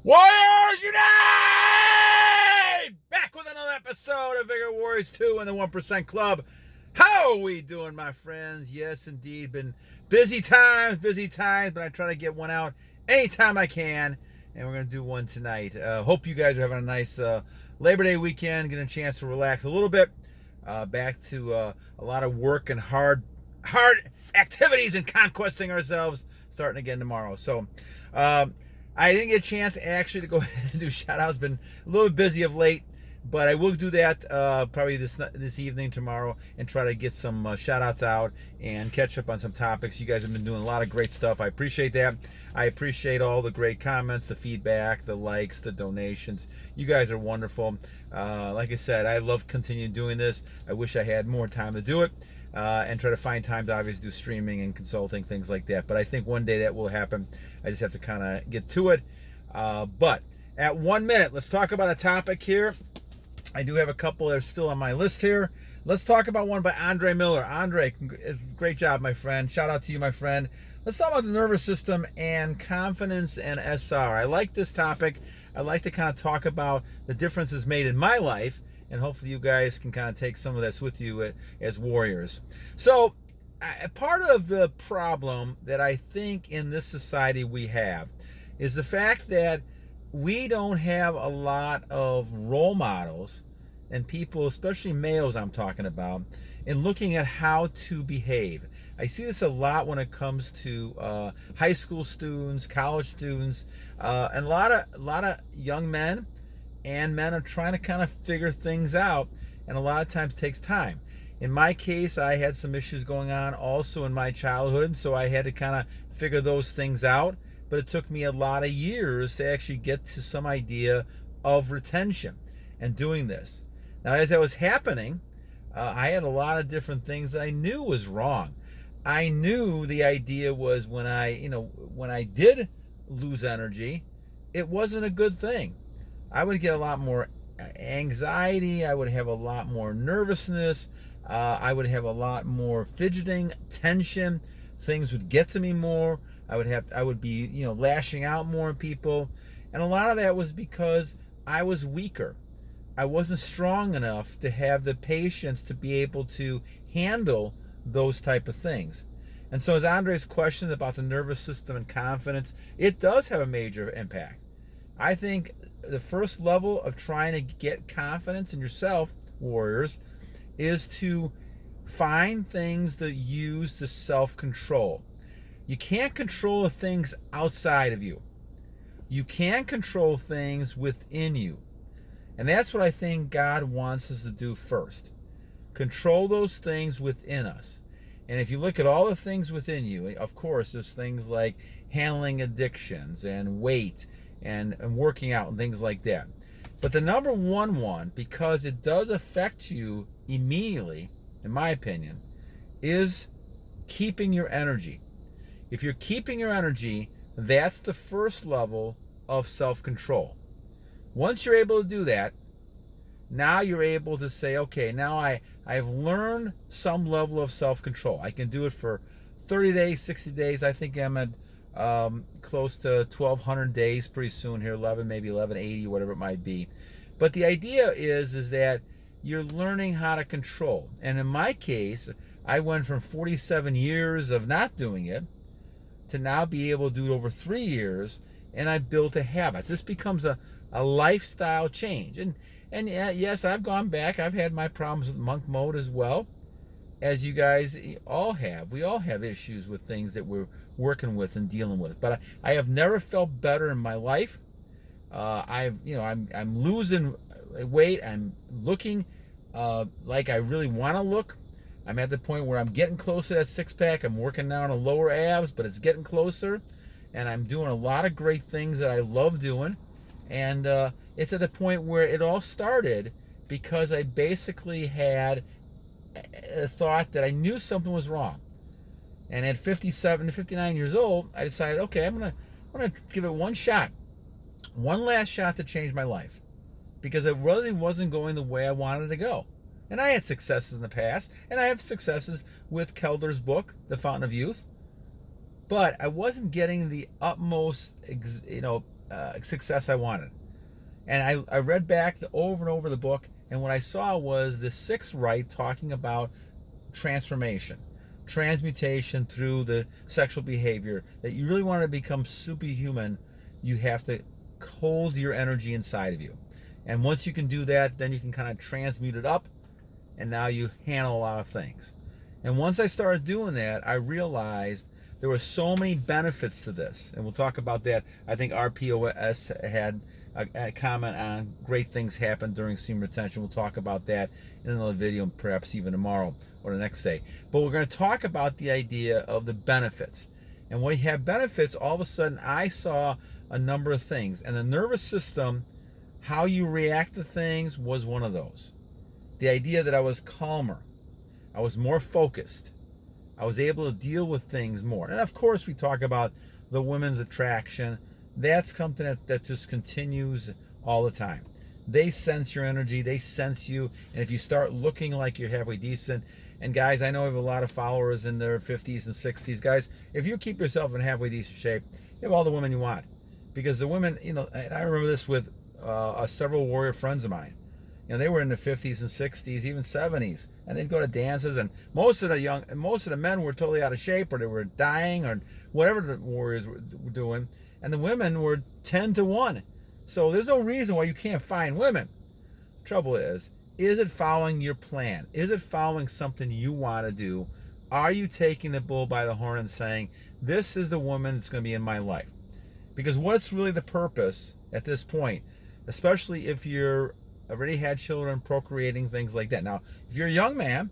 Warriors Unite! Back with another episode of Vigor Warriors 2 and the 1% Club. How are we doing, my friends? Yes, indeed. Been busy times, but I try to get one out anytime I can. And we're going to do one tonight. Hope you guys are having a nice Labor Day weekend, getting a chance to relax a little bit. Back to a lot of work and hard activities and conquesting ourselves starting again tomorrow. So, I didn't get a chance actually to go ahead and do shout-outs. Been a little bit busy of late, but I will do that probably this evening, tomorrow, and try to get some shout-outs out and catch up on some topics. You guys have been doing a lot of great stuff. I appreciate that. I appreciate all the great comments, the feedback, the likes, the donations. You guys are wonderful. Like I said, I love continuing doing this. I wish I had more time to do it. And try to find time to obviously do streaming and consulting, things like that. But I think one day that will happen. I just have to kind of get to it. But at 1 minute, let's talk about a topic here. I do have a couple that are still on my list here. Let's talk about one by Andre Miller. Andre, great job, my friend. Shout out to you, my friend. Let's talk about the nervous system and confidence and SR. I like this topic. I like to kind of talk about the differences made in my life. And hopefully you guys can kind of take some of this with you as warriors. So part of the problem that I think in this society we have is the fact that we don't have a lot of role models and people, especially males I'm talking about, in looking at how to behave. I see this a lot when it comes to high school students, college students, and a lot of young men and men are trying to kind of figure things out, and a lot of times takes time. In my case, I had some issues going on also in my childhood, so I had to kind of figure those things out, but it took me a lot of years to actually get to some idea of retention and doing this. Now, as that was happening, I had a lot of different things that I knew was wrong. I knew the idea was when I did lose energy, it wasn't a good thing. I would get a lot more anxiety. I would have a lot more nervousness. I would have a lot more fidgeting, tension. Things would get to me more. I would be, lashing out more at people. And a lot of that was because I was weaker. I wasn't strong enough to have the patience to be able to handle those type of things. And so as Andre's question about the nervous system and confidence, it does have a major impact. I think the first level of trying to get confidence in yourself, warriors, is to find things that use the self-control. You can't control the things outside of you. You can control things within you. And that's what I think God wants us to do first. Control those things within us. And if you look at all the things within you, of course, there's things like handling addictions and weight and working out and things like that. But the number one, because it does affect you immediately, in my opinion, is keeping your energy. If you're keeping your energy, that's the first level of self-control. Once you're able to do that, now you're able to say, okay, now I've learned some level of self-control. I can do it for 30 days, 60 days. I think I'm at close to 1,200 days pretty soon here, maybe 1180, whatever it might be. But the idea is that you're learning how to control. And in my case, I went from 47 years of not doing it to now be able to do it over 3 years, and I built a habit. This becomes a lifestyle change. And yes, I've gone back. I've had my problems with monk mode as well, as you guys all have. We all have issues with things that we're working with and dealing with. But I have never felt better in my life. I'm losing weight. I'm looking like I really want to look. I'm at the point where I'm getting close to that six-pack. I'm working now on the lower abs, but it's getting closer. And I'm doing a lot of great things that I love doing. And it's at the point where it all started because I basically had a thought that I knew something was wrong. And at 57 to 59 years old, I decided, okay, I'm gonna give it one last shot to change my life, because it really wasn't going the way I wanted it to go. And I had successes in the past, and I have successes with Kelder's book, The Fountain of Youth. But I wasn't getting the utmost, success I wanted. And I read back over and over the book, and what I saw was the sixth rite talking about transformation, transmutation through the sexual behavior. That you really want to become superhuman, you have to hold your energy inside of you. And once you can do that, then you can kind of transmute it up, and now you handle a lot of things. And once I started doing that, I realized there were so many benefits to this. And we'll talk about that. I think RPOS had a comment on great things happen during semen retention. We'll talk about that in another video, perhaps even tomorrow or the next day. But we're going to talk about the idea of the benefits. And when you have benefits, all of a sudden I saw a number of things. And the nervous system, how you react to things, was one of those. The idea that I was calmer, I was more focused, I was able to deal with things more. And of course we talk about the women's attraction. That's something that just continues all the time. They sense your energy, they sense you, and if you start looking like you're halfway decent, and guys, I know I have a lot of followers in their 50s and 60s. Guys, if you keep yourself in halfway decent shape, you have all the women you want. Because the women, and I remember this with several warrior friends of mine. They were in the 50s and 60s, even 70s, and they'd go to dances, and most of the men were totally out of shape, or they were dying, or whatever the warriors were doing, and the women were 10 to 1. So there's no reason why you can't find women. The trouble is it following your plan? Is it following something you want to do? Are you taking the bull by the horn and saying, this is the woman that's going to be in my life? Because what's really the purpose at this point, especially if you're already had children, procreating, things like that. Now, if you're a young man,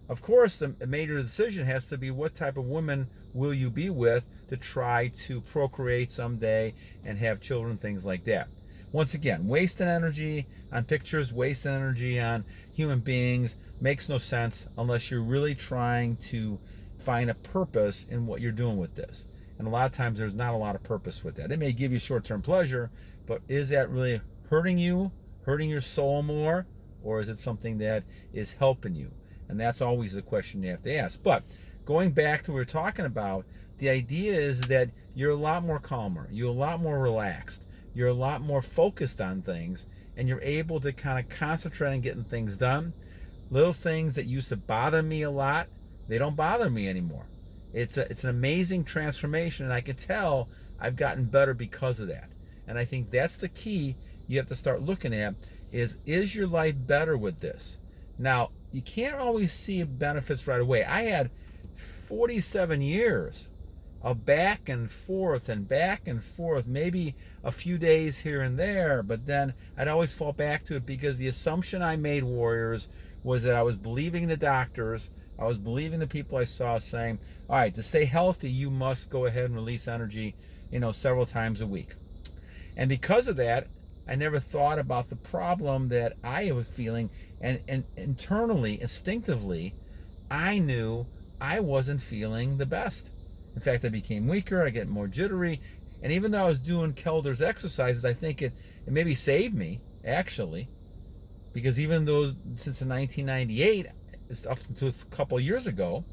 of course, the major decision has to be what type of woman will you be with to try to procreate someday and have children, things like that. Once again, wasting energy on pictures, wasting energy on human beings makes no sense unless you're really trying to find a purpose in what you're doing with this. And a lot of times there's not a lot of purpose with that. It may give you short-term pleasure, but is that really hurting you, hurting your soul more, or is it something that is helping you? And that's always the question you have to ask. But going back to what we're talking about, the idea is that you're a lot more calmer, you're a lot more relaxed, you're a lot more focused on things, and you're able to kind of concentrate on getting things done. Little things that used to bother me a lot, they don't bother me anymore. It's an amazing transformation, and I can tell I've gotten better because of that. And I think that's the key you have to start looking at is your life better with this? Now, you can't always see benefits right away. I had 47 years of back and forth, maybe a few days here and there, but then I'd always fall back to it because the assumption I made, warriors, was that I was believing the doctors, I was believing the people I saw saying, all right, to stay healthy, you must go ahead and release energy, several times a week. And because of that, I never thought about the problem that I was feeling, and internally, instinctively, I knew I wasn't feeling the best. In fact, I became weaker, I get more jittery, and even though I was doing Kelder's exercises, I think it maybe saved me, actually, because even though since 1998, it's up to a couple of years ago,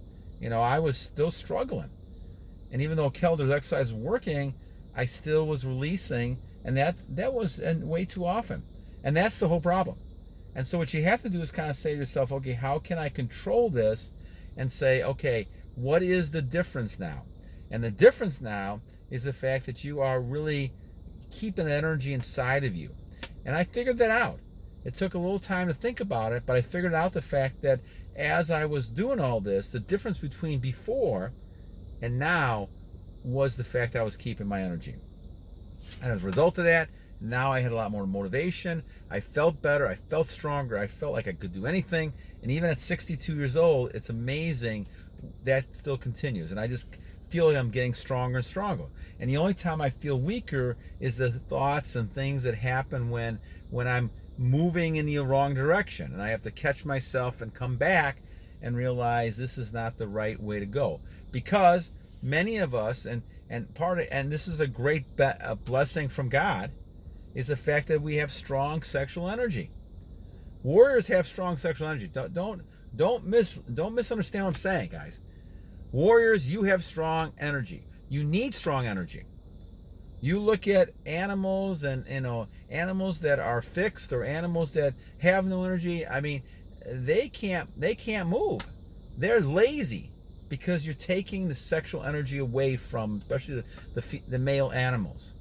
I was still struggling. And even though Kelder's exercise was working, I still was releasing, and that was way too often. And that's the whole problem. And so what you have to do is kind of say to yourself, okay, how can I control this? And say, okay, what is the difference now? And the difference now is the fact that you are really keeping energy inside of you. And I figured that out. It took a little time to think about it, but I figured out the fact that as I was doing all this, the difference between before and now was the fact that I was keeping my energy. And as a result of that, now I had a lot more motivation. I felt better. I felt stronger. I felt like I could do anything. And even at 62 years old, it's amazing that still continues. And I just feel like I'm getting stronger and stronger. And the only time I feel weaker is the thoughts and things that happen when I'm moving in the wrong direction. And I have to catch myself and come back and realize this is not the right way to go. Because many of us, and this is a great blessing from God, is the fact that we have strong sexual energy. Warriors have strong sexual energy. Don't misunderstand what I'm saying, guys. Warriors, you have strong energy. You need strong energy. You look at animals and animals that are fixed or animals that have no energy. I mean, they can't move. They're lazy because you're taking the sexual energy away from, especially the male animals.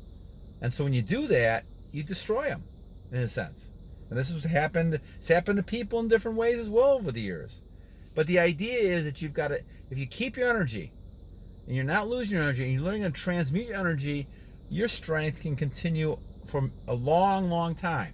And so when you do that, you destroy them in a sense. And this has happened. It's happened to people in different ways as well over the years. But the idea is that you've got to, if you keep your energy and you're not losing your energy and you're learning to transmute your energy, your strength can continue for a long, long time.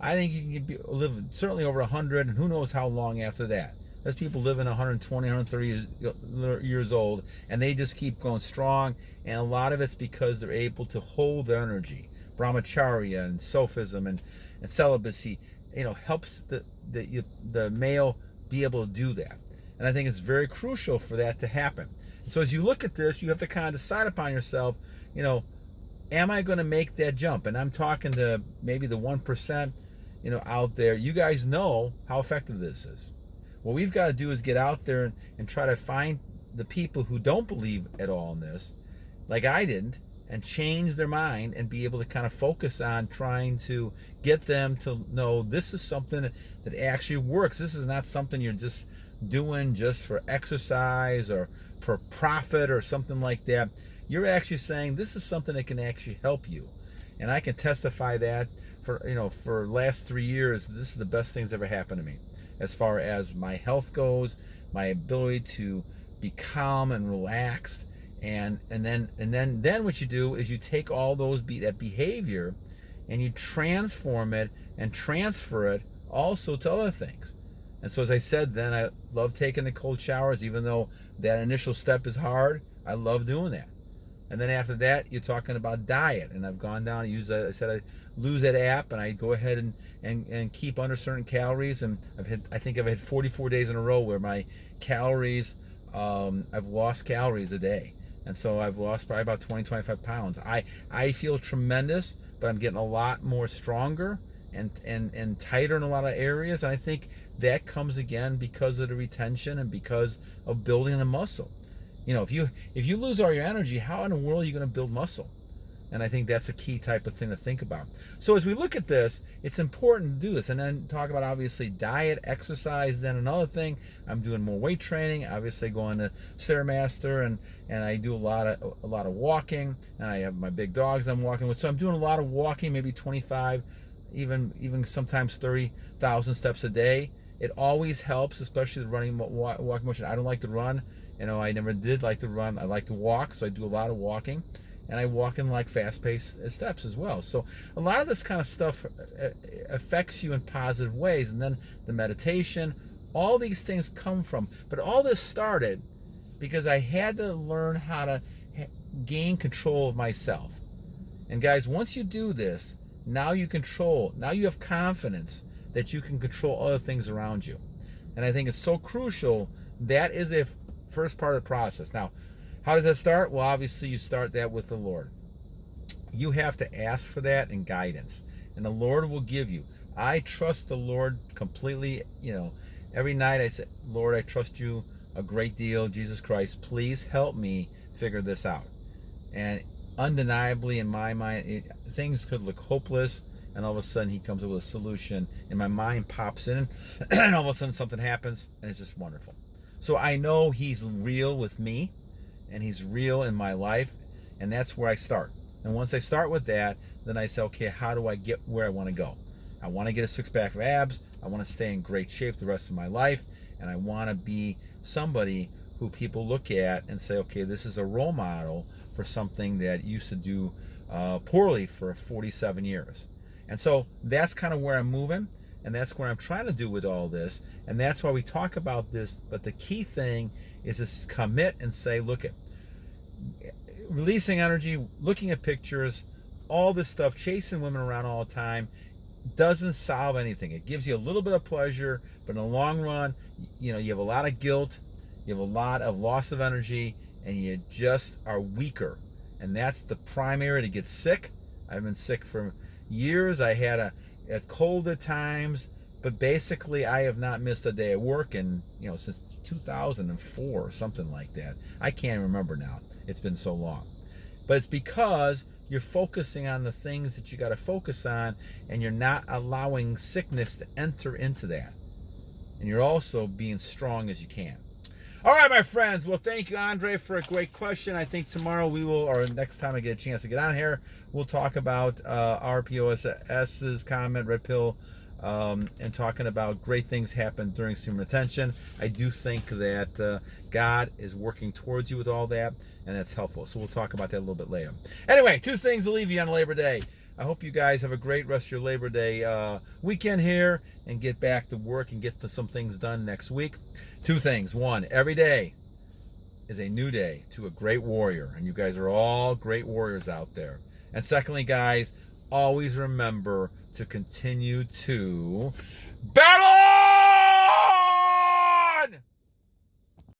I think you can live certainly over 100, and who knows how long after that. There's people living 120, 130 years old, and they just keep going strong. And a lot of it's because they're able to hold their energy. Brahmacharya and Sophism and celibacy, helps the male be able to do that. And I think it's very crucial for that to happen. And so as you look at this, you have to kind of decide upon yourself, am I going to make that jump? And I'm talking to maybe the 1%, out there. You guys know how effective this is. What we've got to do is get out there and try to find the people who don't believe at all in this, like I didn't, and change their mind and be able to kind of focus on trying to get them to know this is something that actually works. This is not something you're just doing just for exercise or for profit or something like that. You're actually saying this is something that can actually help you. And I can testify that for the last 3 years, this is the best thing that's ever happened to me as far as my health goes, my ability to be calm and relaxed. And then what you do is you take all that behavior and you transform it and transfer it also to other things. And so as I said, then I love taking the cold showers, even though that initial step is hard. I love doing that. And then after that, you're talking about diet. And I've gone down and used I lose that app, and I go ahead and keep under certain calories. And I think I've had 44 days in a row where my calories, I've lost calories a day. And so I've lost probably about 20-25 pounds. I feel tremendous, but I'm getting a lot more stronger and tighter in a lot of areas. And I think that comes again because of the retention and because of building the muscle. If you lose all your energy, how in the world are you going to build muscle? And I think that's a key type of thing to think about. So as we look at this, it's important to do this, and then talk about obviously diet, exercise. Then another thing, I'm doing more weight training. Obviously going to Stairmaster, and I do a lot of walking, and I have my big dogs I'm walking with. So I'm doing a lot of walking, maybe 25, even sometimes 30,000 steps a day. It always helps, especially the running, walking motion. I don't like to run. I never did like to run. I like to walk, so I do a lot of walking. And I walk in like fast-paced steps as well. So a lot of this kind of stuff affects you in positive ways. And then the meditation, all these things come from. But all this started because I had to learn how to gain control of myself. And guys, once you do this, now you have confidence that you can control other things around you. And I think it's so crucial. That is a first part of the process. Now, how does that start? Well, obviously you start that with the Lord. You have to ask for that and guidance, and the Lord will give you. I trust the Lord completely. Every night I say, Lord, I trust you a great deal. Jesus Christ, please help me figure this out. And undeniably, in my mind, things could look hopeless, and all of a sudden he comes up with a solution, and my mind pops in, and all of a sudden something happens, and it's just wonderful. So I know he's real with me, and he's real in my life, and that's where I start. And once I start with that, then I say, okay, how do I get where I want to go? I want to get a six-pack of abs. I want to stay in great shape the rest of my life, and I want to be somebody who people look at and say, okay, this is a role model for something that used to do poorly for 47 years. And so that's kind of where I'm moving, and that's what I'm trying to do with all this, and that's why we talk about this. But the key thing is to commit and say, look, releasing energy, looking at pictures, all this stuff, chasing women around all the time, doesn't solve anything. It gives you a little bit of pleasure, but in the long run, you have a lot of guilt, you have a lot of loss of energy, and you just are weaker. And that's the primary to get sick. I've been sick for years. I had a cold at times, but basically I have not missed a day of work since 2004 or something like that. I can't remember now. It's been so long. But it's because you're focusing on the things that you got to focus on, and you're not allowing sickness to enter into that. And you're also being strong as you can. All right, my friends. Well, thank you, Andre, for a great question. I think tomorrow we will, or next time I get a chance to get on here, we'll talk about RPOSS's comment, Red Pill, and talking about great things happen during semen retention. I do think that God is working towards you with all that, and that's helpful. So we'll talk about that a little bit later. Anyway, 2 things to leave you on Labor Day. I hope you guys have a great rest of your Labor Day weekend here and get back to work and get some things done next week. 2 things. 1, every day is a new day to a great warrior, and you guys are all great warriors out there. And secondly, guys, always remember to continue to battle!